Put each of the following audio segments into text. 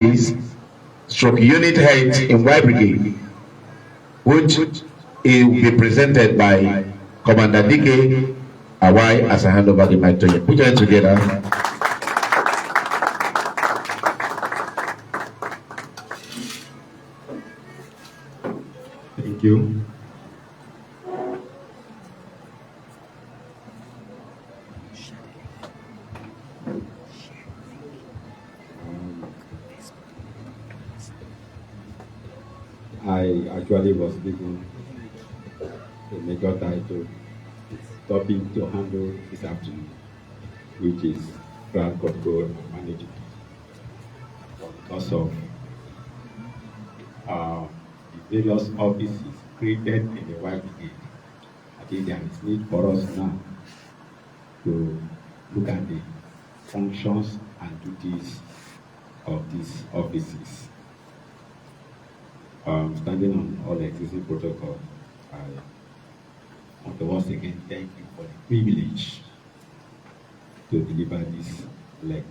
stroke unit head in Y Brigade, which will be presented by Commander Dike WAI as I hand over the mic to you. Put your hands together. Thank you. I actually was given a major title topic to handle this afternoon, which is crowd control and management. Because of the various offices created in the Y Brigade, I think there is need for us now to look at the functions and duties of these offices. Standing on all the existing protocol, I want to once again thank you for the privilege to deliver this lecture.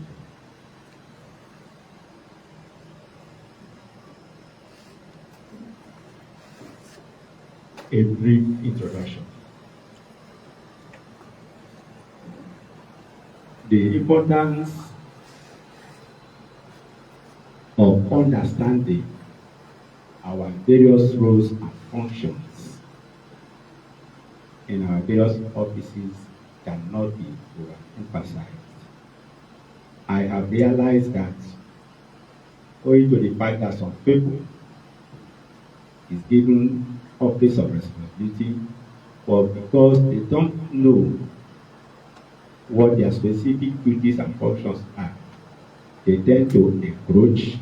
A brief introduction. The importance of understanding our various roles and functions in our various offices cannot be overemphasized. I have realized that owing to the fact that some people is given office of responsibility, but because they don't know what their specific duties and functions are, they tend to encroach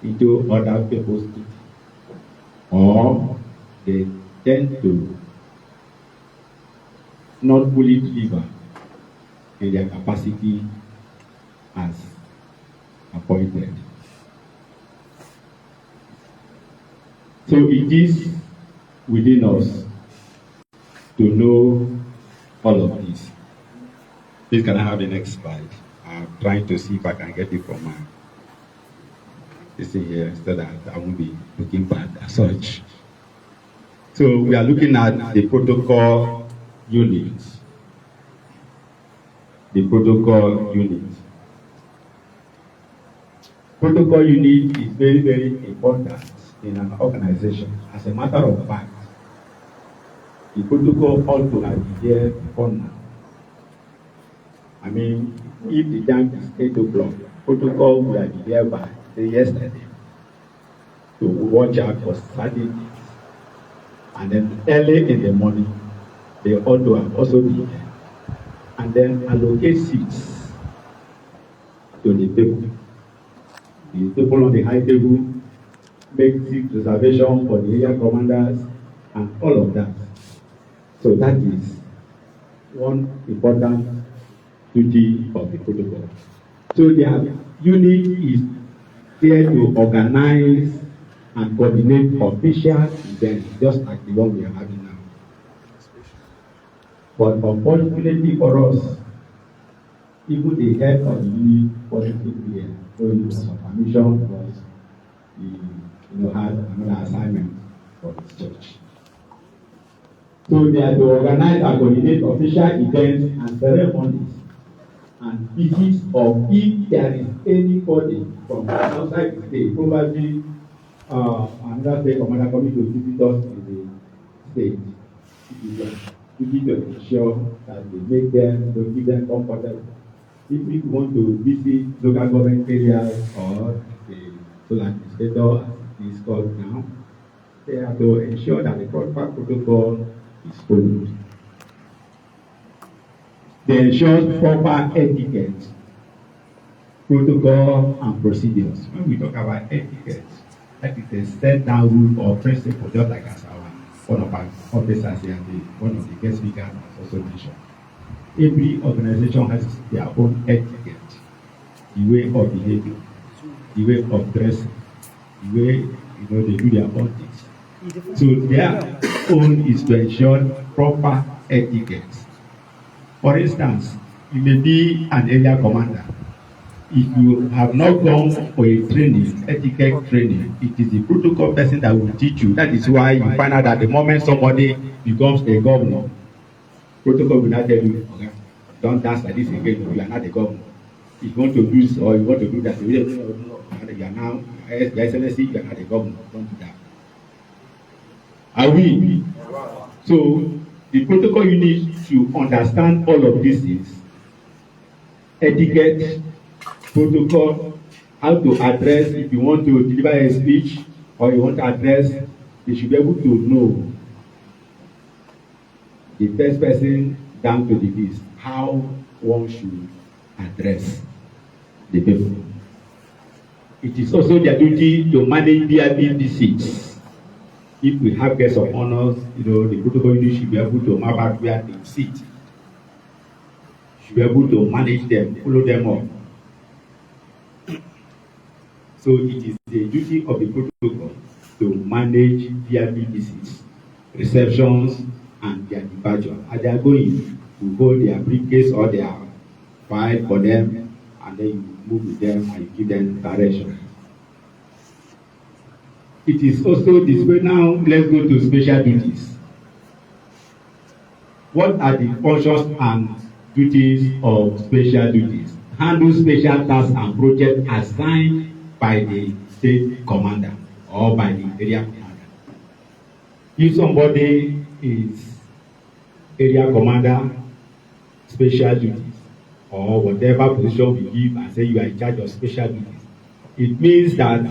into other people's duties, or they tend to not fully deliver in their capacity as appointed. So it is within us to know all of this. Please, can I have the next slide? I'm trying to see if I can get it from my this thing here so that I won't be looking bad as such. So we are looking at the protocol unit. The protocol unit. Protocol unit is very, very important in an organization. As a matter of fact, the protocol ought to have been there before now. I mean, if the time is 8 o'clock, protocol will have been there by yesterday to watch out for certain things. And then early in the morning, they ought to have also been there. And then allocate seats to the people. The people on the high table make seat reservation for the area commanders and all of that. So that is one important duty of the protocol. So their unit is there to organize and coordinate official events, just like the one we are having now. But unfortunately for us, even the head of the unit wasn't here, so it was on permission because he had another assignment for his church. So they are to organize and coordinate official events and ceremonies and visits of if there is anybody from outside the state, probably another state commander coming to visit us in the state. It is a duty to ensure that they make them, to give them comfortable. If we want to visit local government areas or the solar administrator, as it is called now, they have to ensure that the proper protocol is followed. They ensure proper etiquette, protocol, and procedures. When we talk about etiquette, that is a set down rule or principle, just like as one of our officers here, one of the guest speakers has also mentioned. Every organization has their own etiquette, the way of behavior, the way of dressing, the way they do their own things. So their own is to ensure proper etiquette. For instance, you may be an area commander, if you have not gone for a training, etiquette training, it is the protocol person that will teach you. That is why you find out that the moment somebody becomes a governor, protocol will not tell you, okay, don't dance like this again, you are not a governor. If you want to do this or you want to do that, you are now, Your Excellency, you are not a governor, don't do that. Are we? So, the protocol you need to understand all of these things, etiquette, protocol, how to address if you want to deliver a speech or you want to address, you should be able to know the first person down to the list, how one should address the people. It is also their duty to manage VIP seats. If we have guests of honors, the protocol unit should be able to map out where they sit. Should be able to manage them, follow them up. So it is the duty of the protocol to manage VIP visits, receptions, and their departure. As they are going, you hold their briefcase or their file for them, and then you move with them and you give them direction. It is also this way. Now, let's go to special duties. What are the functions and duties of special duties? Handle special tasks and projects assigned by the state commander or by the area commander. If somebody is area commander, special duties, or whatever position we give and say you are in charge of special duties, it means that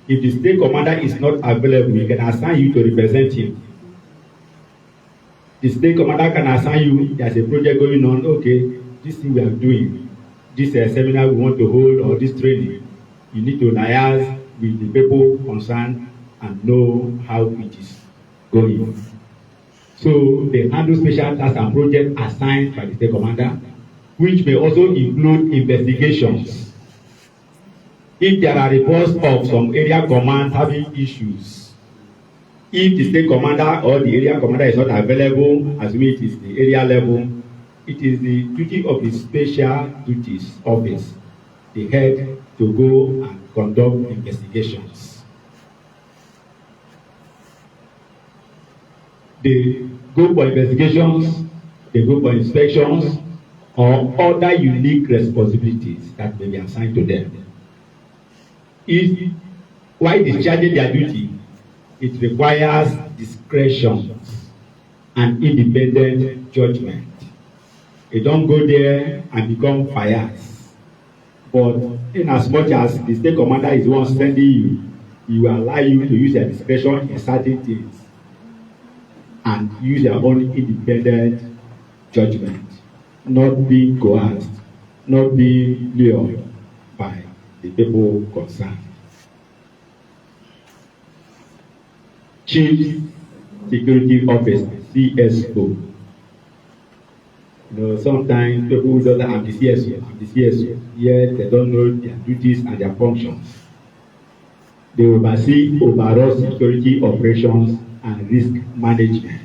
if the state commander is not available, he can assign you to represent him. The state commander can assign you, there's a project going on, okay, this thing we are doing, this seminar we want to hold or this training, you need to liaise with the people concerned and know how it is going. So they handle special tasks and projects assigned by the state commander, which may also include investigations. If there are reports of some area command having issues, if the state commander or the area commander is not available, assuming it is the area level, it is the duty of the special duties office, the head, to go and conduct investigations. They go for investigations, they go for inspections, or other unique responsibilities that may be assigned to them. If, while discharging their duty, it requires discretion and independent judgment. You don't go there and become biased. But in as much as the state commander is the one sending you, he will allow you to use your discretion in certain things and use your own independent judgment, not being coerced, not being lured by the people concerned. Chief Security Officer, CSO. Sometimes people don't know I'm the CSO, yet they don't know their duties and their functions. They oversee overall security operations and risk management.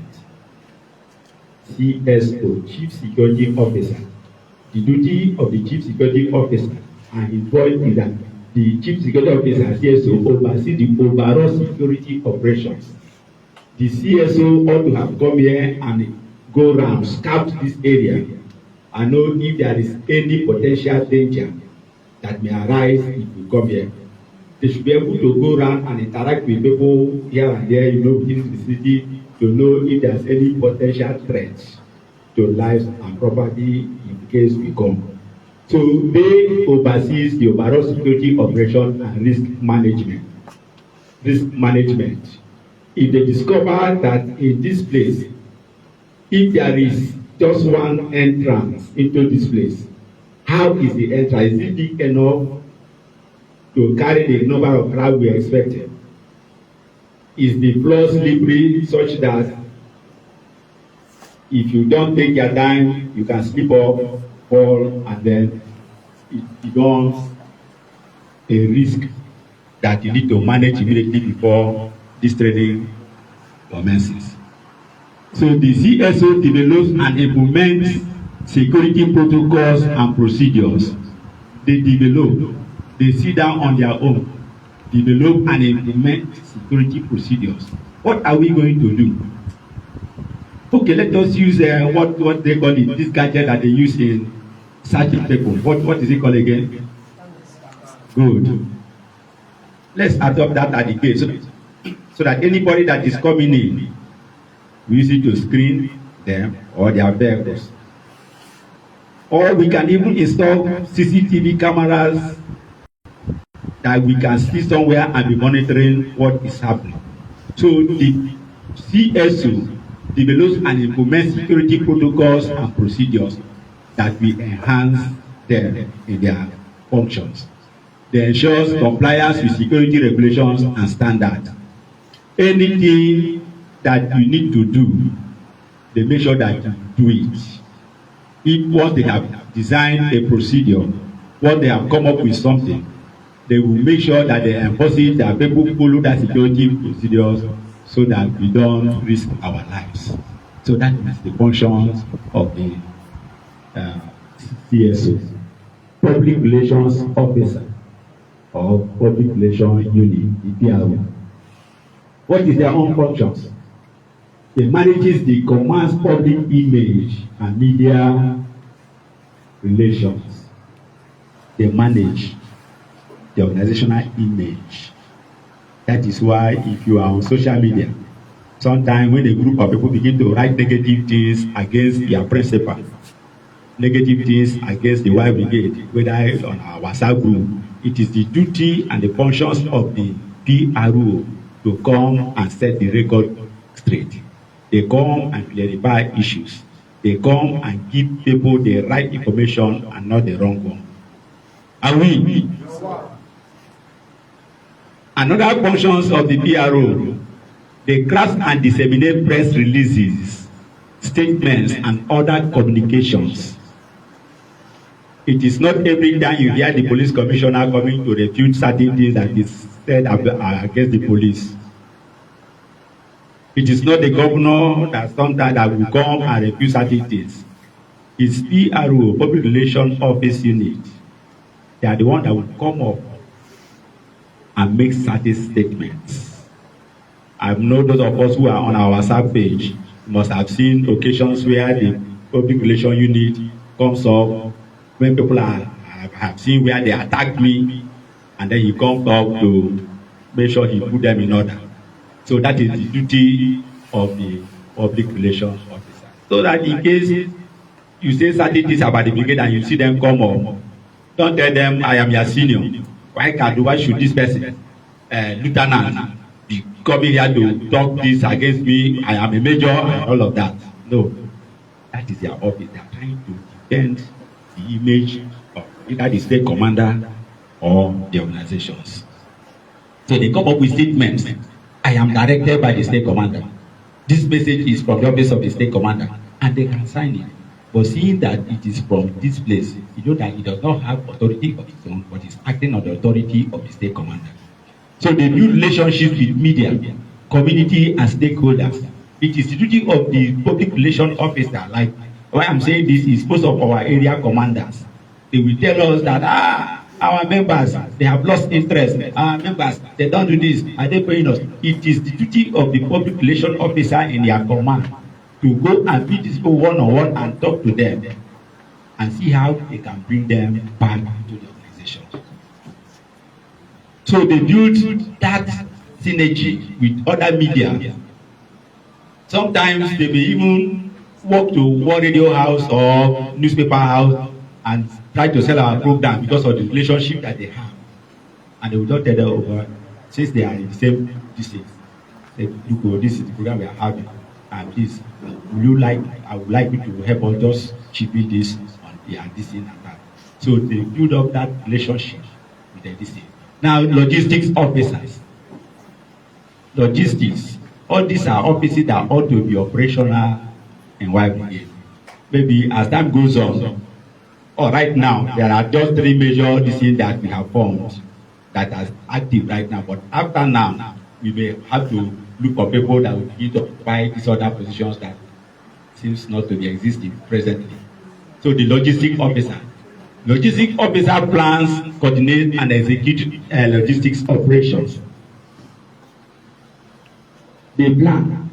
CSO, Chief Security Officer. The duty of the Chief Security Officer and his voice is that the Chief Security Officer, CSO, oversee the overall security operations. The CSO ought to have come here and go around, scout this area, and know if there is any potential danger that may arise if you come here. They should be able to go around and interact with people here and there, within the city, to know if there's any potential threats to lives and property in case we come. So they oversees the overall security operation and risk management. Risk management. If they discover that in this place, if there is just one entrance into this place, how is the entrance? Is it big enough to carry the number of crowd we expected? Is the floor slippery such that if you don't take your time, you can slip up, fall, and then it becomes a risk that you need to manage immediately before this training commences. So the CSO develops and implements security protocols and procedures they develop, they sit down on their own, develop and implement security procedures. What are we going to do? Okay, let us use what they call it, this gadget that they use in searching people. What is it called again? Good. Let's adopt that at the gate so that anybody that is coming in, we use it to screen them or their vehicles. Or we can even install CCTV cameras that we can see somewhere and be monitoring what is happening. So the CSO develops and implements security protocols and procedures that will enhance them in their functions. They ensure compliance with security regulations and standards. Anything that you need to do, they make sure that you do it. If once they have designed a procedure, once they have come up with something, they will make sure that they enforce it, that people follow that security procedures so that we don't risk our lives. So that is the functions of the CSO, Public Relations Officer or Public Relations Unit, the PRO. What is their own functions? They manages the command's public image and media relations. They manage the organizational image. That is why if you are on social media, sometimes when a group of people begin to write negative things against their principal, negative things against the WAI Brigade, whether on our WhatsApp group, it is the duty and the functions of the PRO to come and set the record straight. They come and clarify issues. They come and give people the right information and not the wrong one. Are we? Another functions of the PRO, they craft and disseminate press releases, statements, and other communications. It is not every time you hear the police commissioner coming to refute certain things that is said against the police. It is not the governor that sometimes that will come and refute certain things. It's PRO, Public Relations Office Unit. They are the one that will come up and make certain statements. I know those of us who are on our WhatsApp page must have seen occasions where the Public Relations Unit comes up when people have seen where they attacked me, and then he comes up to make sure he put them in order. So that is the duty of the Public Relations Officer. So that in case you say certain things about the brigade and you see them come up, don't tell them, I am your senior. Why should this person, lieutenant, be coming here to talk this against me? I am a major and all of that. No, that is their office. They are trying to defend the image of either the state commander or the organizations. So they come up with statements. I am directed by the state commander. This message is from the office of the state commander, and they can sign it. But seeing that it is from this place, you know that it does not have authority of its own, but is acting on the authority of the state commander. So they build relationships with media, community, and stakeholders. It is the duty of the public relations officer. Like why I'm saying this is most of our area commanders. They will tell us that our members, they have lost interest. Our members, they don't do this. Are they paying us? It is the duty of the public relations officer in their command to go and meet these people one-on-one and talk to them and see how they can bring them back to the organization. So they build that synergy with other media. Sometimes they may even walk to one radio house or newspaper house and try to sell our program because of the relationship that they have. And they will not tell them over, since they are in the same district, say, look, this is the program we are having. And please, I would like you to help us just chip in this on this thing and that. So they build up that relationship with the district. Now, logistics officers. Logistics. All these are offices that ought to be operational in WAI Brigade. Maybe as time goes on, or right now, there are just 3 major districts that we have formed that are active right now. But after now, we may have to look for people that will begin to occupy these other positions that seems not to be existing presently. So the logistic officer, Logistics officer plans, coordinate, and execute logistics operations. They plan,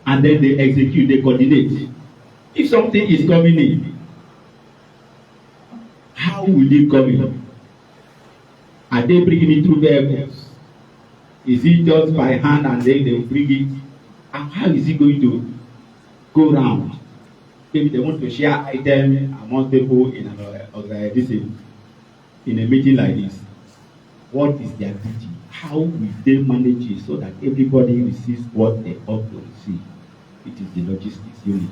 and then they execute, they coordinate. If something is coming in, how will it come in? Are they bringing it through vehicles? Is it just by hand and then they will bring it? And how is it going to go round? Maybe they want to share items among people in an organization, in a meeting like this. What is their duty? How will they manage it so that everybody receives what they ought to receive? It is the logistics unit.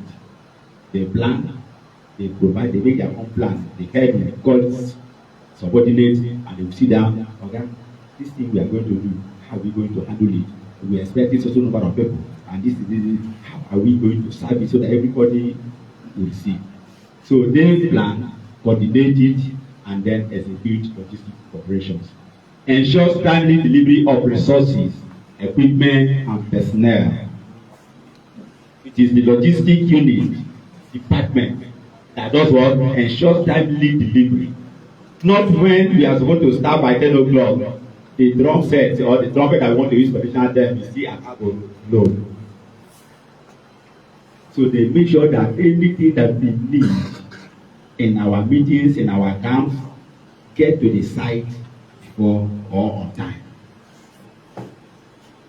They plan, they provide, they make their own plan. They head in God's subordinates, and they will sit down. Okay, this thing we are going to do, how are we going to handle it? We expect this also number of people, and this is how are we going to serve it so that everybody will see. So they plan, coordinate it, and then execute logistic operations. Ensures timely delivery of resources, equipment, and personnel. It is the logistic unit department that does what? Ensures timely delivery. Not when we are supposed to start by 10 o'clock, the drum set or the trumpet that we want to use for additional time is still at cargo load. So they make sure that anything that we need in our meetings, in our camps, get to the site before or on time.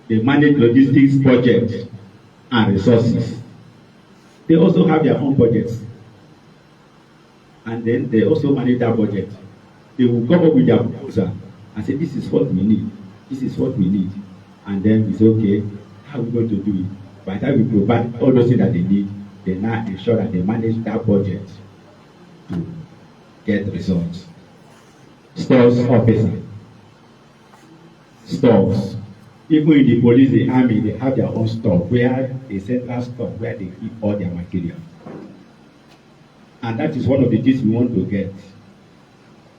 They manage logistics projects and resources. They also have their own budgets. And then they also manage that budget. They will come up with their proposal and say, this is what we need. This is what we need. And then we say, okay, how are we going to do it? By the time we provide all those things that they need, they now ensure that they manage that budget to get results. Stores officer. Stores. Even in the police, the army, they have their own store, where a central store where they keep all their material. And that is one of the things we want to get.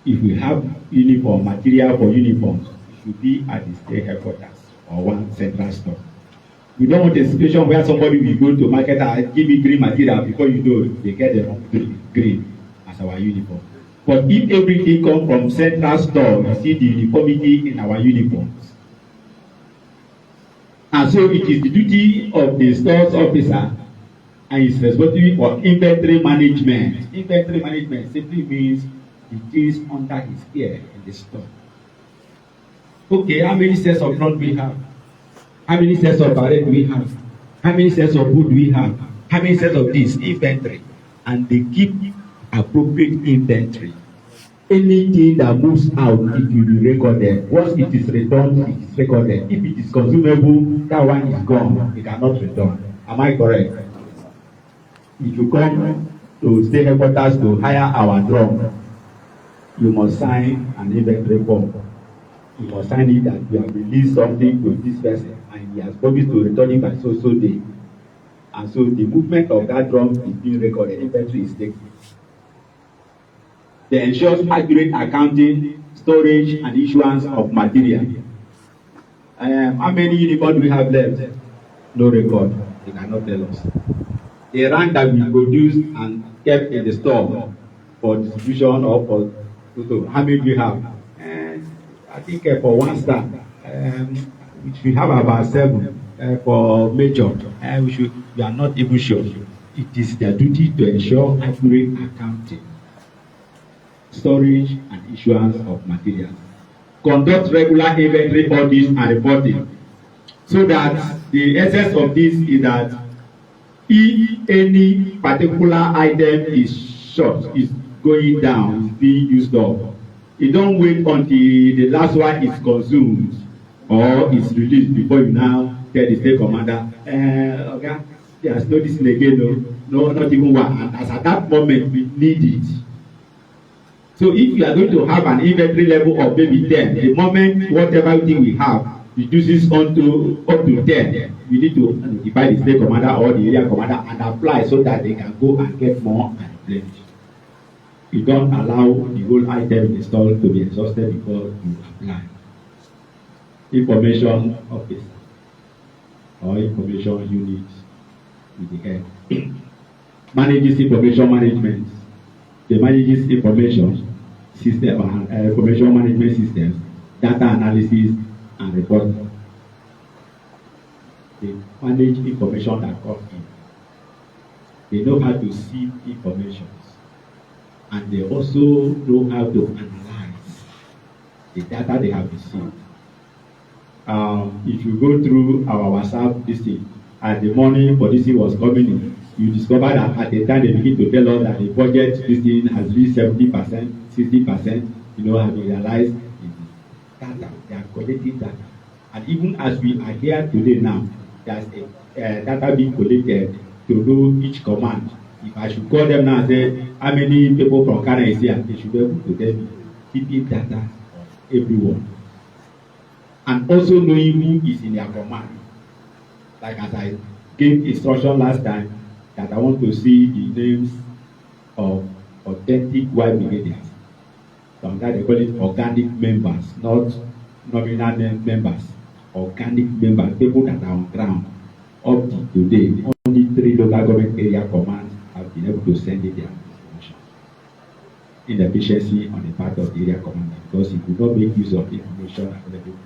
If we have uniform material for uniforms, it should be at the state headquarters or one central store. We don't want a situation where somebody will go to market and give me green material before you know they get the wrong green as our uniform. But if everything comes from central store, we see the uniformity in our uniforms. And so it is the duty of the stores officer and his responsibility for inventory management. Inventory management simply means the things under his care in the store. Okay, how many sets of cloth do we have? How many sets of barrel do we have? How many sets of wood do we have? How many sets of this? Inventory. And they keep appropriate inventory. Anything that moves out, it will be recorded. Once it is returned, it is recorded. If it is consumable, that one is gone. It cannot return. Am I correct? If you come to state headquarters to hire our drum, you must sign an inventory form. You must sign it that you have released something to this person and he has promised to return it by so day. And so the movement of that drum is being recorded. Inventory is taken. They ensure accurate accounting, storage, and issuance of material. How many uniforms do we have left? No record. They cannot tell us. The rank that we produced and kept in the store for distribution or for total. How many do we have? I think for one star, we should have about 7. For major, we are not even sure. It is their duty to ensure accurate accounting, storage, and issuance of materials. Conduct regular inventory audits and reporting. So that the essence of this is that if any particular item is short, is going down, is being used up, you don't wait until the last one is consumed or is released before you now tell the state commander, okay, there's no this again, no, not even one. And as at that moment, we need it. So if you are going to have an inventory level of maybe 10, the moment whatever thing we have reduces up to 10, we need to notify the state commander or the area commander and apply so that they can go and get more and replenish. You don't allow the whole item installed to be exhausted before you apply. Information officer or information unit with the head manages information management. they manages information system, information management systems, data analysis, and reporting. They manage information that comes in. They know how to sieve information, and they also know how to analyze the data they have received. If you go through our WhatsApp this thing, and the morning for this thing was coming in, you discover that at the time they begin to tell us that the budget this thing has reached 70%, 60%, have been realized in the data. They are collecting data. And even as we are here today now, there's a data being collected to know each command. If I should call them now and say, how many people from Ghana is here, they should be able to tell me, keeping data of everyone. And also knowing who is in their command. Like as I gave instruction last time, that I want to see the names of authentic WAI brigadiers. Sometimes they call it organic members, not nominal members. Organic members, people that are on ground. Up to today, only 3 local government area commands have been able to send in their information. Inefficiency on the part of the area commander because he could not make use of information available.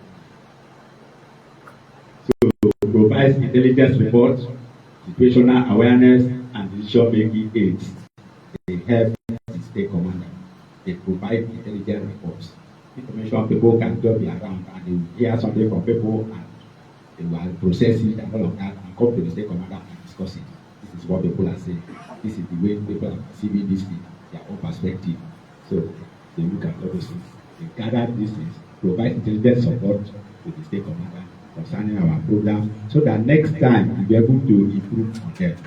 So provides intelligence reports, situational awareness, and decision-making aids. They help the state commander. They provide intelligence reports. Information people can just be around and they will hear something from people and they will process it and all of that and come to the state commander and discuss it. This is what people are saying. This is the way people are perceiving this thing, their own perspective. So they look at all those things. They gather these things, provide intelligence support to the state commander concerning our program so that next time we'll be able to improve on them.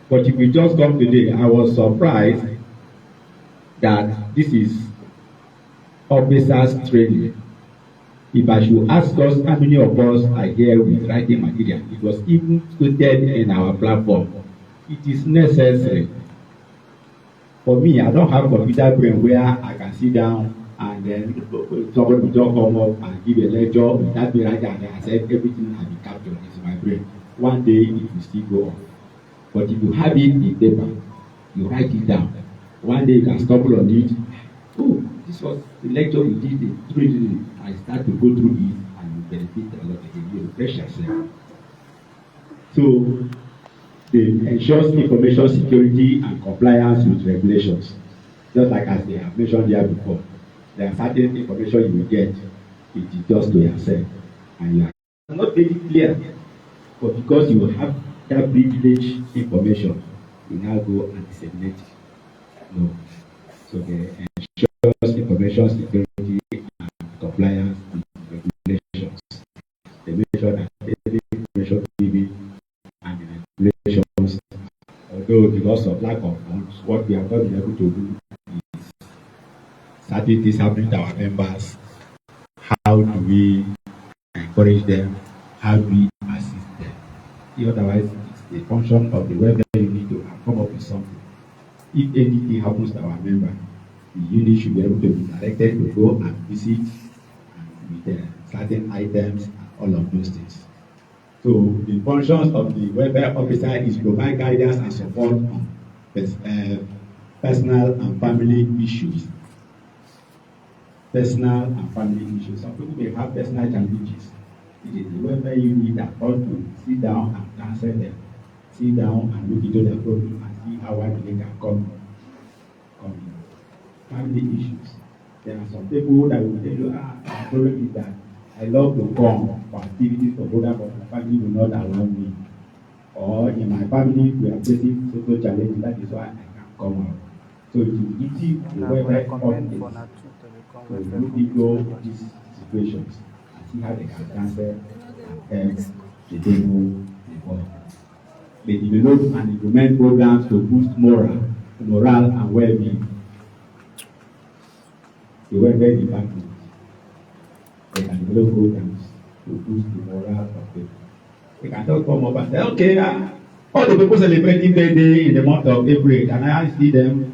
But if we just come today, I was surprised that this is officers training. If I should ask us how many of us are here with writing material, it was even stated in our platform. It is necessary. For me, I don't have computer brain where I can sit down and then somebody will just come up and give a lecture without me writing and I said everything has been captured in my brain. One day it will still go on. But if you have it in paper, you write it down. One day you can stumble on it. Oh, this was the lecture we did. I start to go through it and you benefit a lot again. You refresh yourself. So they ensure information security and compliance with regulations. Just like as they have mentioned here before. There are certain information you will get, it is just to yourself. And you are not very clear. But because you have that privileged information, you now go and disseminate it. No. So they ensure information security and compliance with regulations. They make sure that every information given and the regulations, although because of lack of funds, what we have not been able to do is certain things happening to our members. How do we encourage them? How do we assist them? Otherwise, it's the function of the welfare unit to come up with something. If anything happens to our member, the unit should be able to be directed to go and visit and with certain items and all of those things. So the functions of the welfare officer is provide guidance and support on personal and family issues. Personal and family issues. Some people may have personal challenges. It is the welfare unit that ought to sit down and answer them. Sit down and look into the problem and see how they can come in. Family issues. There are some people that will tell you, the problem is that I love to come for activities for program, but my family will not allow me. Or in my family, we are facing social challenges, that is why I can't come out. So it is easy to welfare office to look into these situations and see how they can answer and help the people involved. They develop and implement programs to boost morale and well-being. The welfare department, they can develop programs to boost the morale of people. They can just come up and say, okay, all the people celebrating birthday in the month of April, and I see them,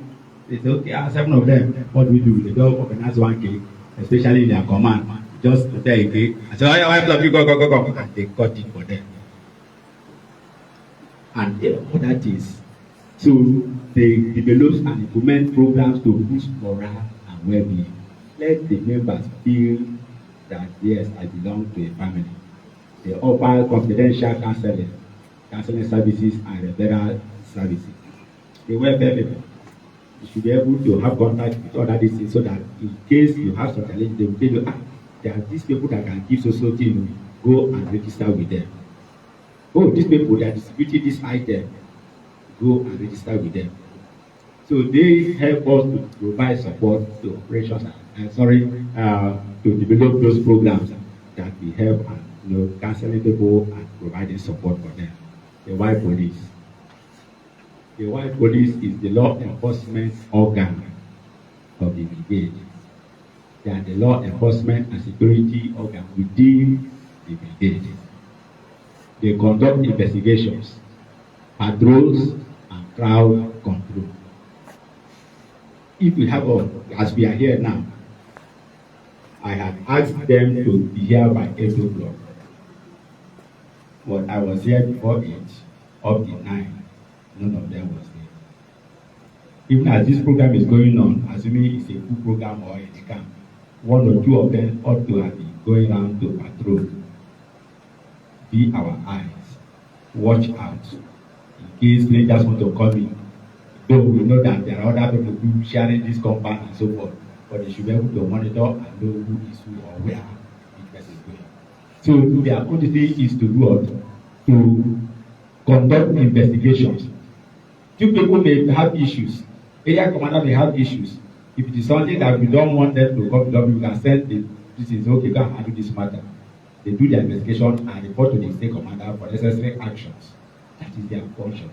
they say, okay, 7 of them, what do we do? They go organize one cake, especially in their command, just prepare a cake. I say, oh, yeah, go, and they cut it for them. And other things, So they develop and implement programs to boost morale and well-being. Let the members feel that yes, I belong to a family. They offer confidential counseling services and referral services. The welfare people, you should be able to have contact with other districts so that in case you have some challenge, they will tell you, there are these people that can give social thing, go and register with them. Oh, these people that distributed this item, go and register with them. So they help us to provide support to operations to develop those programs that we help and counseling people and providing support for them. The WAI police. The WAI police is the law enforcement organ of the brigade. They are the law enforcement and security organ within the brigade. They conduct investigations, patrols, and crowd control. If we have as we are here now, I had asked them to be here by 8 o'clock. But I was here before 8, up to 9. None of them was there. Even as this program is going on, assuming it's a full program or a camp, 1 or 2 of them ought to have been going around to patrol. Be our eyes. Watch out. In case strangers want to come in, though we know that there are other people who sharing this compound and so forth, but they should be able to monitor and know who is who or where each person is going. So their only thing is to do what? To conduct investigations. 2 people may have issues. Area commander may have issues. If it is something that we don't want them to come to, we can send this is okay, go and handle this matter. They do their investigation and report to the state commander for necessary actions. That is their function.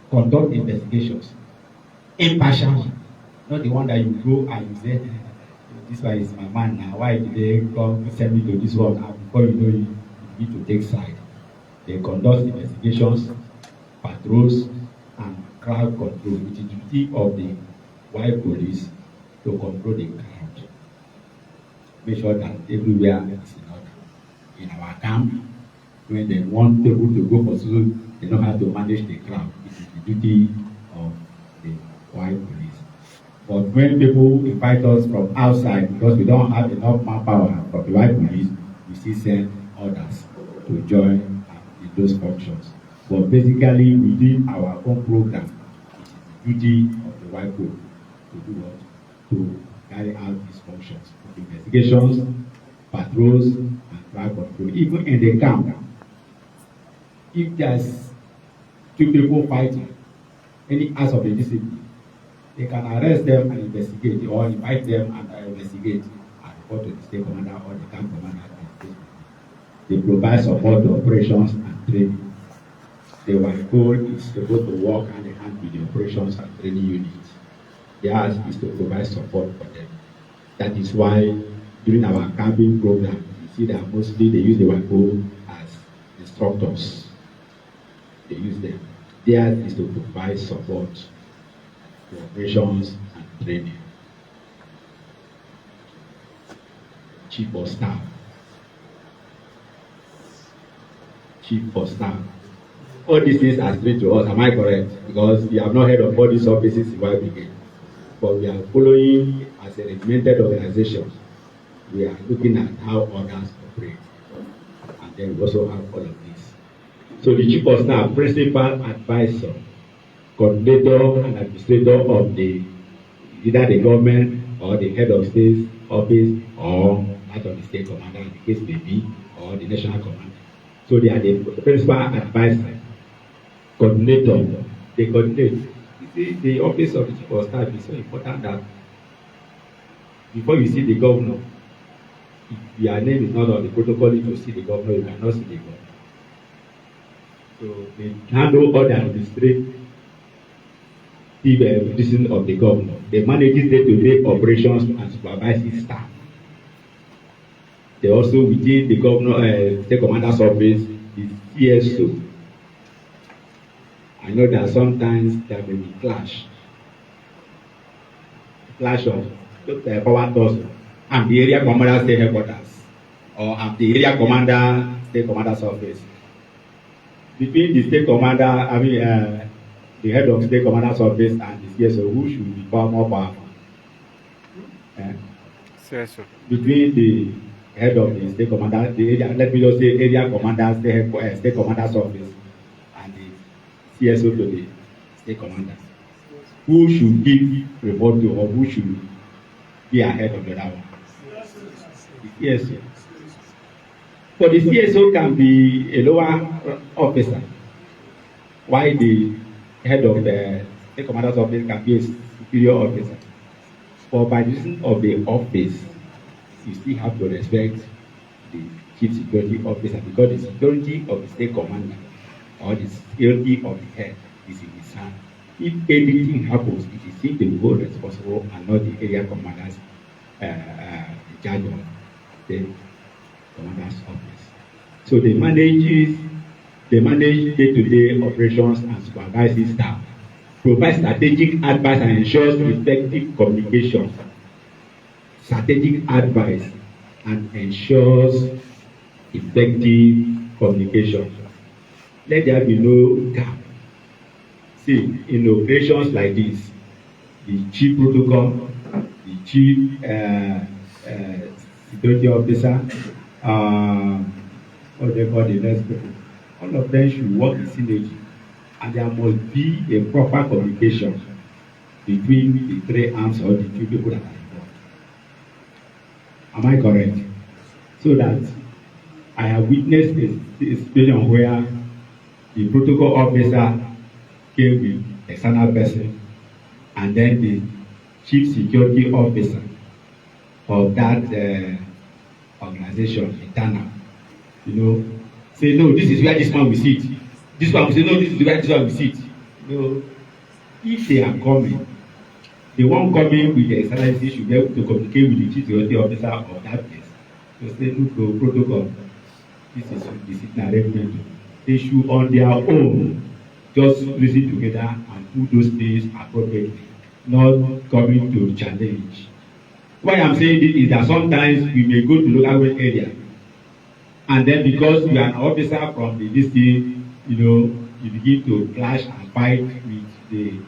Conduct investigations. Impartial. Not the one that you go and you say, this one is my man now. Why did they come send me to this one? And before you know it, you need to take side. They conduct investigations, patrols, and crowd control, which is the duty of the WAI police to control the crowd. Make sure that everywhere is in order. In our camp, when they want people to go for school, they know how to manage the crowd. It is the duty of the WAI police. But when people invite us from outside, because we don't have enough manpower for the WAI police, we still send others to join in those functions. But basically, within our own program, it is the duty of the WAI police to do what? To carry out these functions. Investigations, patrols, and crowd control. Even in the camp, if there's 2 people fighting, any acts of the discipline, they can arrest them and investigate, or invite them and investigate and report to the state commander or the camp commander. They provide support to operations and training. The WAI is supposed to work hand in hand with the operations and training units. Theirs is to provide support for them. That is why during our camping program, you see that mostly they use the WAI as instructors. They use them. Theirs is to provide support to operations and training. Chief of staff. Chief of staff. All these things are straight to us, am I correct? Because we have not heard of all these offices in WAI Brigade. But we are following as a regimented organization. We are looking at how others operate. And then we also have all of this. So the chief of staff, principal advisor, coordinator and administrator of either the government or the head of state office or that of the state commander, the case may be, or the national commander. So they are the principal advisor, coordinator. They coordinate. The office of the chief of staff is so important that before you see the governor, if your name is not on the protocol, if you see the governor, you cannot see the governor. So they handle all the administrative decisions of the governor. They manage day-to-day operations and supervising staff. They also within the governor, state commander's office, is CSO. I know that sometimes there may be clash of power tussle. I'm the area commander state headquarters, or I'm the area commander state commander's office. Between the state commander, the head of state commander's office and the CSO, who should be far more powerful? CSO. Between the head of the state commander, the area, let me just say area commander, state commander's office, and the CSO to the state commander. Who should give report to, or who should be ahead of the other one? The CSO. But the CSO can be a lower officer, while the head of the state commander's office can be a superior officer. But by reason of the office, you still have to respect the chief security officer, because the security of the state commander or the security of the head is in his hand. If anything happens, it is him the whole responsible and not the area commanders in charge of the commander's office. So they manage day-to-day operations and supervises staff, provides strategic advice and ensures effective communication. Strategic advice and ensures effective communication. Let there be no gap. See, in operations like this, the chief protocol, the chief security officer, what they call the next people, all of them should work in synergy, and there must be a proper communication between the three arms or the two people that are involved. Am I correct? So that I have witnessed a situation where the protocol officer came with external person, and then the chief security officer of that organization, internal, say, no, this is where this man will sit. This one will say, no, this is where this one will sit. If they are coming, the one coming with the externality should be able to communicate with the chief security officer of that place. To say, look, the protocol, this is the sitting arrangement. They should, on their own, just listen together and do those things appropriately, not coming to challenge. Why I'm saying this is that sometimes we may go to local government area, and then because you are an officer from the district, you begin to clash and fight with the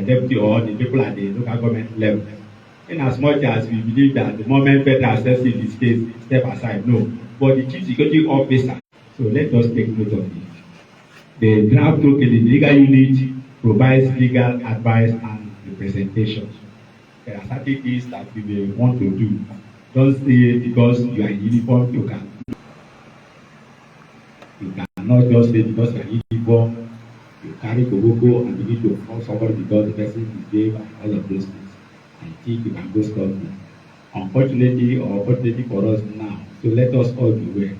deputy or the people at the local government level. In as much as we believe that the moment federal steps in the state, step aside, no. But the chief security officer, so let us take note of it. The draft token, the legal unit provides legal advice and representation. There are certain things that we may want to do. Don't say because you are in uniform, you cannot just say because you are in uniform, you carry koboko and begin to force somebody because the person is brave and all of those things. I think you can go stop it. Unfortunately or fortunately for us now, so let us all be aware.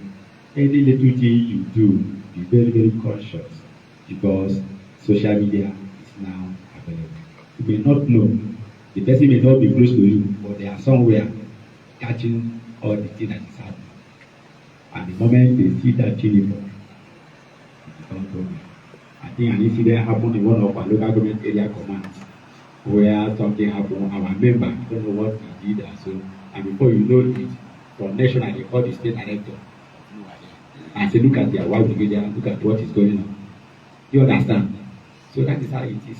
Any little thing you do, be very, very conscious, because social media is now available. You may not know, the person may not be close to you, but they are somewhere catching all the things that is happening. And the moment they see that uniform, it becomes problem. I think an incident happened in one of our local government area commands, where something happened. Our member don't know what he did, and before you know it, from national they call the state director and say, look at their WAI brigade, look at what is going on. You understand? So that is how it is.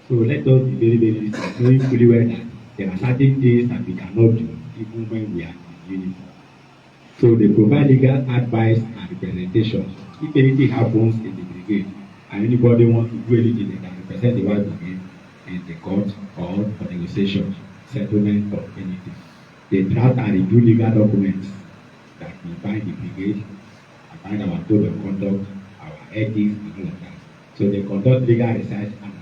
So let us be very, very knowing fully well that there are certain things that we cannot do even when we are in uniform. So they provide legal advice and representation. If anything happens in the brigade and anybody wants to do anything, they can represent the WAI brigade in the court or for negotiation, settlement, or anything. They draft and review legal documents that will bind the brigade, and bind our code of conduct, our ethics, and all of that. So they conduct legal research and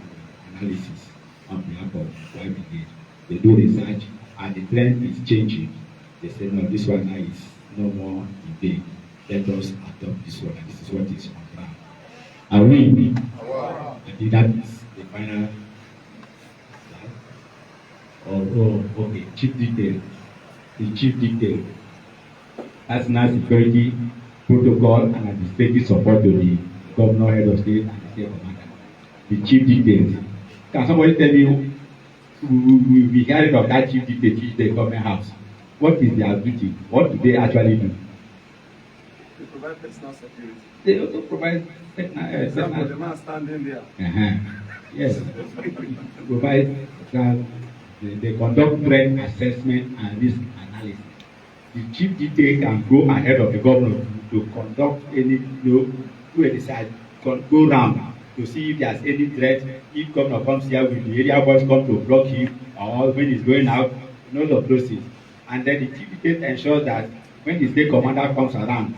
analysis on behalf of WAI brigade. They do research, and the trend is changing. They say, no, this one now is no more in vain. Let us adopt this one, and this is what is on ground. And we, I think that is the final slide. Okay, chief detail. The chief detail. National security protocol and administrative support to the governor, head of state, and the state commander. The chief details. Can somebody tell me who will be hearing of that chief detail to the government house? What is their duty? What do they actually do? provide personal security. They also provide Example, the man standing there. Yes. Provide that they conduct threat assessment and risk analysis. The chief DA can go ahead of the governor to conduct any, do a decide, go round to see if there's any threat. If governor comes here with the area boys come to block him, or when he's going out, none of those things. And then the chief DA ensures that when the state commander comes around,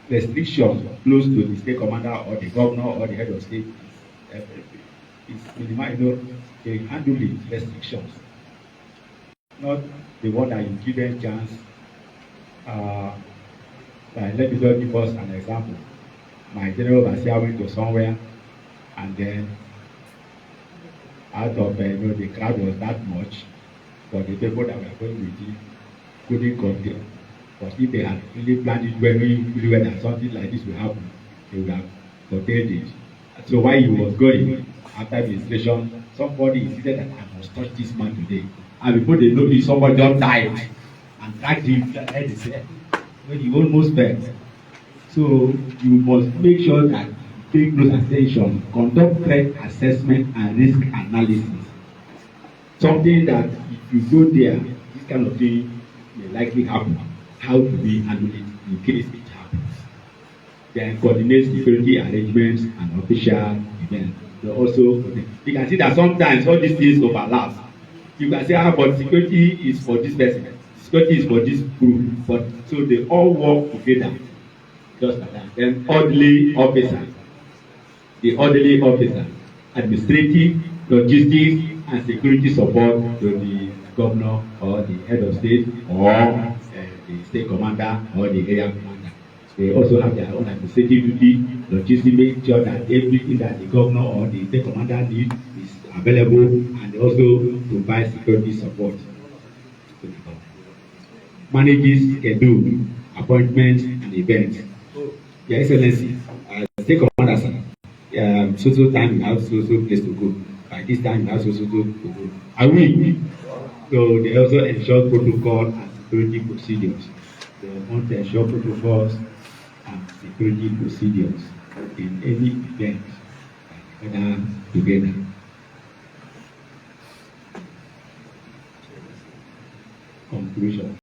restrictions close to the state commander or the governor or the head of state is minimized. They handle the restrictions, not the one that you give them chance. Let me just give us an example. My general overseer went to somewhere, and then out of the crowd was that much, but the people that were going with him couldn't come there. But if they had really planned it well, knowing really well that something like this will happen, they would have curtailed it. So while he was going, after administration, somebody insisted that I must touch this man today. And before they know it, somebody just died and dragged him to head his head when he almost fell. So you must make sure that you take close attention, conduct threat assessment and risk analysis. Something that if you go there, this kind of thing may likely happen. How do we handle it in case it happens? Then coordinate security arrangements and official events. Also, you can see that sometimes all these things overlap. You can say, but security is for this person, security is for this group, but so they all work together, just like that. Then orderly officer, the orderly officer, administrative, logistics, and security support to the governor or the head of state or the state commander or the area commander. They also have their own administrative duty, logistics, make sure that everything that the governor or the state commander needs is available, and also provide security support to the government. Manages schedule, appointments, and events. Your Excellency, state commander, so time you have so place to go. By this time you have so to go. And we, so they also ensure protocol and security procedures. They want to ensure protocols and security procedures in any event together. Conclusion.